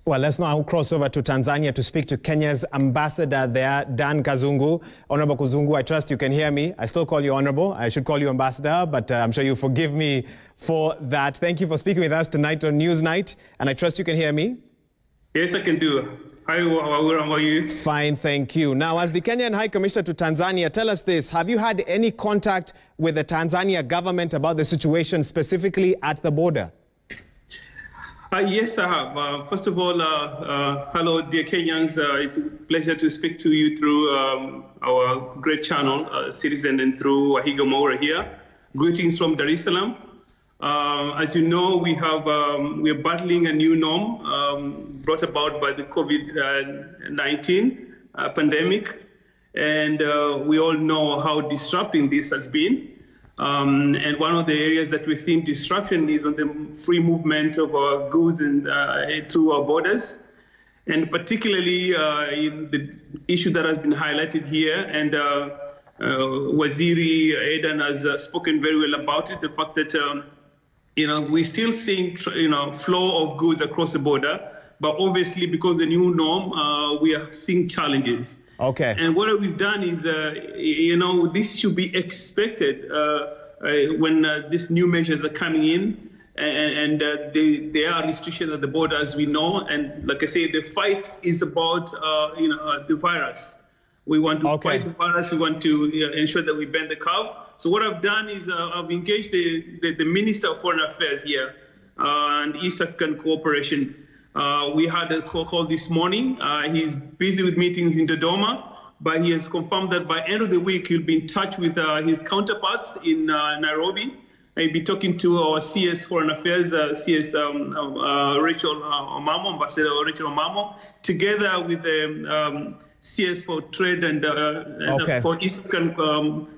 Well, let's now cross over to Tanzania to speak to Kenya's ambassador there, Dan Kazungu. Honorable Kazungu, I trust you can hear me. I still call you honorable. I should call you ambassador, but I'm sure you forgive me for that. Thank you for speaking with us tonight on Newsnight, and I trust you can hear me. Yes, I can do. Hi, how are you? Fine, thank you. Now, as the Kenyan High Commissioner to Tanzania, tell us this. Have you had any contact with the Tanzania government about the situation specifically at the border? Yes, I have. First of all, hello, dear Kenyans. It's a pleasure to speak to you through our great channel, Citizen, and through Wahiga Maura here. Greetings from Dar es Salaam. As you know, we are battling a new norm brought about by the COVID-19 pandemic, and we all know how disrupting this has been. And one of the areas that we're seeing disruption is on the free movement of our goods and through our borders, and particularly in the issue that has been highlighted here. And Waziri Aidan has spoken very well about it. The fact that we're still seeing flow of goods across the border, but obviously because the new norm, we are seeing challenges. Okay. And what we've done is, this should be expected when these new measures are coming in, and there are restrictions at the border, as we know. And like I say, the fight is about, the virus. We want to fight the virus. We want to ensure that we bend the curve. So what I've done is I've engaged the Minister of Foreign Affairs here and East African Cooperation. We had a call this morning. He's busy with meetings in Dodoma, but he has confirmed that by end of the week, he'll be in touch with his counterparts in Nairobi. He'll be talking to our CS Foreign Affairs, CS Rachel Omamo, Ambassador Rachel Omamo, together with the CS for Trade and for East African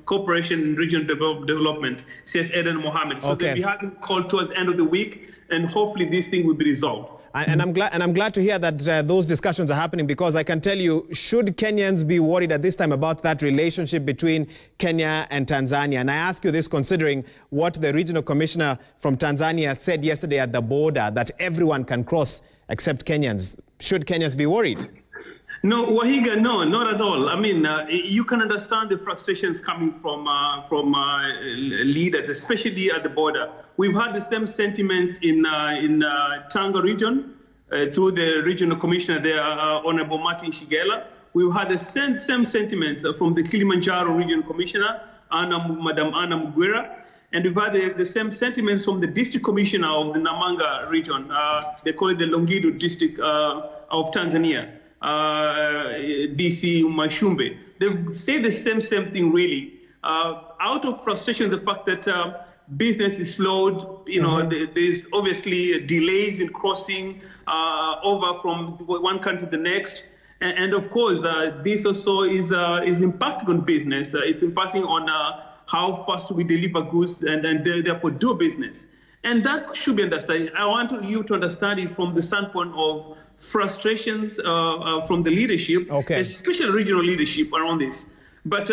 Cooperation and Regional Development, CS Eden Mohamed. So they'll be having a call towards the end of the week, and hopefully this thing will be resolved. And I'm glad to hear that those discussions are happening, because I can tell you, should Kenyans be worried at this time about that relationship between Kenya and Tanzania? And I ask you this considering what the regional commissioner from Tanzania said yesterday at the border, that everyone can cross except Kenyans. Should Kenyans be worried? No, Wahiga, no, not at all. I mean, you can understand the frustrations coming from leaders, especially at the border. We've had the same sentiments in Tanga region through the regional commissioner there, Honorable Martin Shigela. We've had the same sentiments from the Kilimanjaro regional commissioner, Madam Anna Mugwera. And we've had the same sentiments from the district commissioner of the Namanga region. They call it the Longido district of Tanzania. DC Mashumbe. They say the same thing really. Out of frustration, the fact that business is slowed, there's obviously delays in crossing over from one country to the next. And of course, this also is impacting on business. It's impacting on how fast we deliver goods and therefore do business. And that should be understood. I want you to understand it from the standpoint of frustrations from the leadership, especially regional leadership around this. But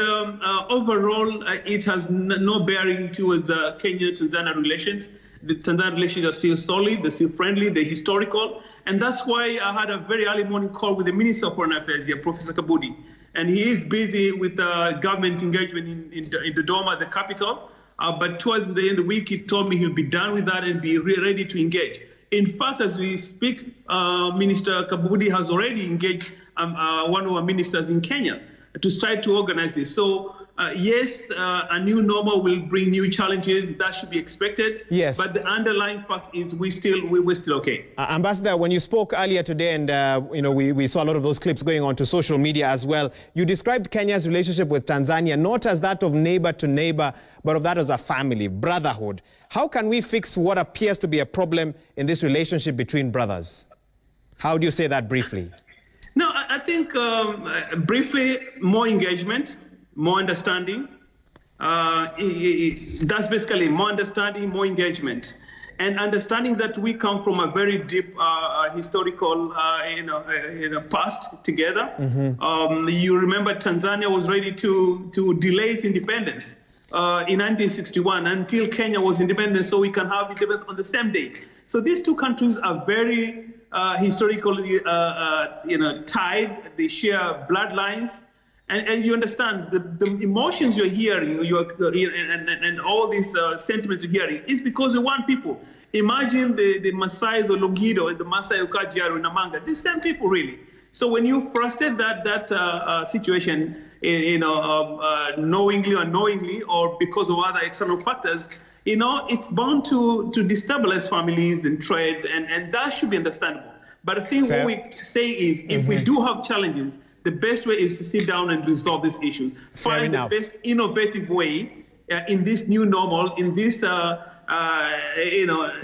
overall, it has no bearing towards Kenya-Tanzania relations. The Tanzania relations are still solid, they're still friendly, they're historical. And that's why I had a very early morning call with the Minister of Foreign Affairs here, Professor Kabudi. And he is busy with government engagement in Dodoma, the capital. But towards the end of the week, he told me he'll be done with that and be ready to engage. In fact, as we speak, Minister Kabudi has already engaged one of our ministers in Kenya to try to organize this. So, yes, a new normal will bring new challenges. That should be expected. Yes. But the underlying fact is we're still okay. Ambassador, when you spoke earlier today, and we saw a lot of those clips going on to social media as well, you described Kenya's relationship with Tanzania not as that of neighbor to neighbor, but of that as a family, brotherhood. How can we fix what appears to be a problem in this relationship between brothers? How do you say that briefly? No, I think briefly, more engagement, more understanding. That's basically more understanding, more engagement. And understanding that we come from a very deep historical past together. You remember Tanzania was ready to delay its independence. In 1961 until Kenya was independent, so we can have independence on the same day. So these two countries are very historically, tied. They share bloodlines. And you understand the emotions you're hearing, and all these sentiments you're hearing is because of one people. Imagine the Maasais or Longido and the Maasai or Kajiado and Namanga, the same people really. So when you frustrate that situation, knowingly or unknowingly, or because of other external factors, it's bound to destabilize families and trade, and that should be understandable. But I think what we say is, if we do have challenges, the best way is to sit down and resolve these issues. Find the best innovative way in this new normal, in this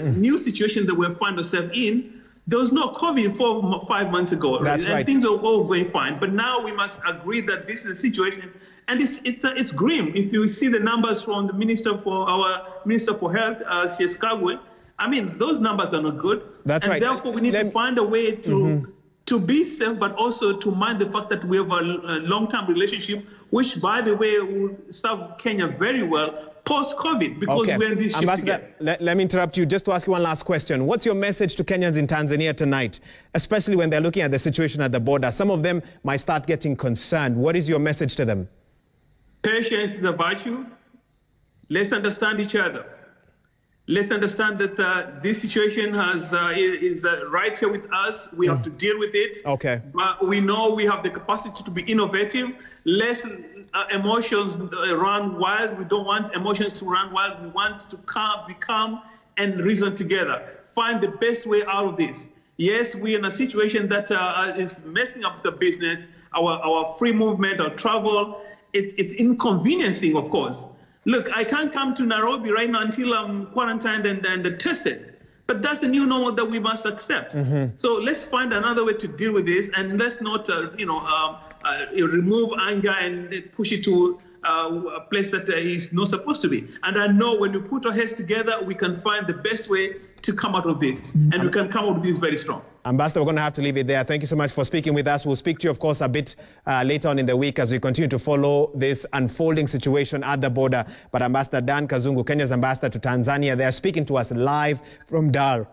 new situation that we find ourselves in. There was no COVID 4 or 5 months ago, That's right. And things are all going fine. But now we must agree that this is a situation, and it's grim. If you see the numbers from the our Minister for Health, C.S. Kagwe, I mean, those numbers are not good. That's right. And therefore, we need to find a way to be safe, but also to mind the fact that we have a long-term relationship, which, by the way, will serve Kenya very well post-COVID, because we're in this ship together. Let me interrupt you just to ask you one last question. What's your message to Kenyans in Tanzania tonight, especially when they're looking at the situation at the border? Some of them might start getting concerned. What is your message to them? Patience is a virtue. Let's understand each other. Let's understand that this situation is right here with us. We have to deal with it. Okay. But we know we have the capacity to be innovative. Less emotions run wild. We don't want emotions to run wild. We want to be calm and reason together. Find the best way out of this. Yes, we're in a situation that is messing up the business, our free movement, our travel. It's inconveniencing, of course. Look, I can't come to Nairobi right now until I'm quarantined and tested. But that's the new normal that we must accept. So let's find another way to deal with this, and let's not, remove anger and push it to a place that is not supposed to be. And I know when we put our heads together, we can find the best way to come out of this, and we can come out of this very strong. Ambassador, we're going to have to leave it there. Thank you so much for speaking with us. We'll speak to you, of course, a bit later on in the week as we continue to follow this unfolding situation at the border. But Ambassador Dan Kazungu, Kenya's ambassador to Tanzania, they're speaking to us live from Dar.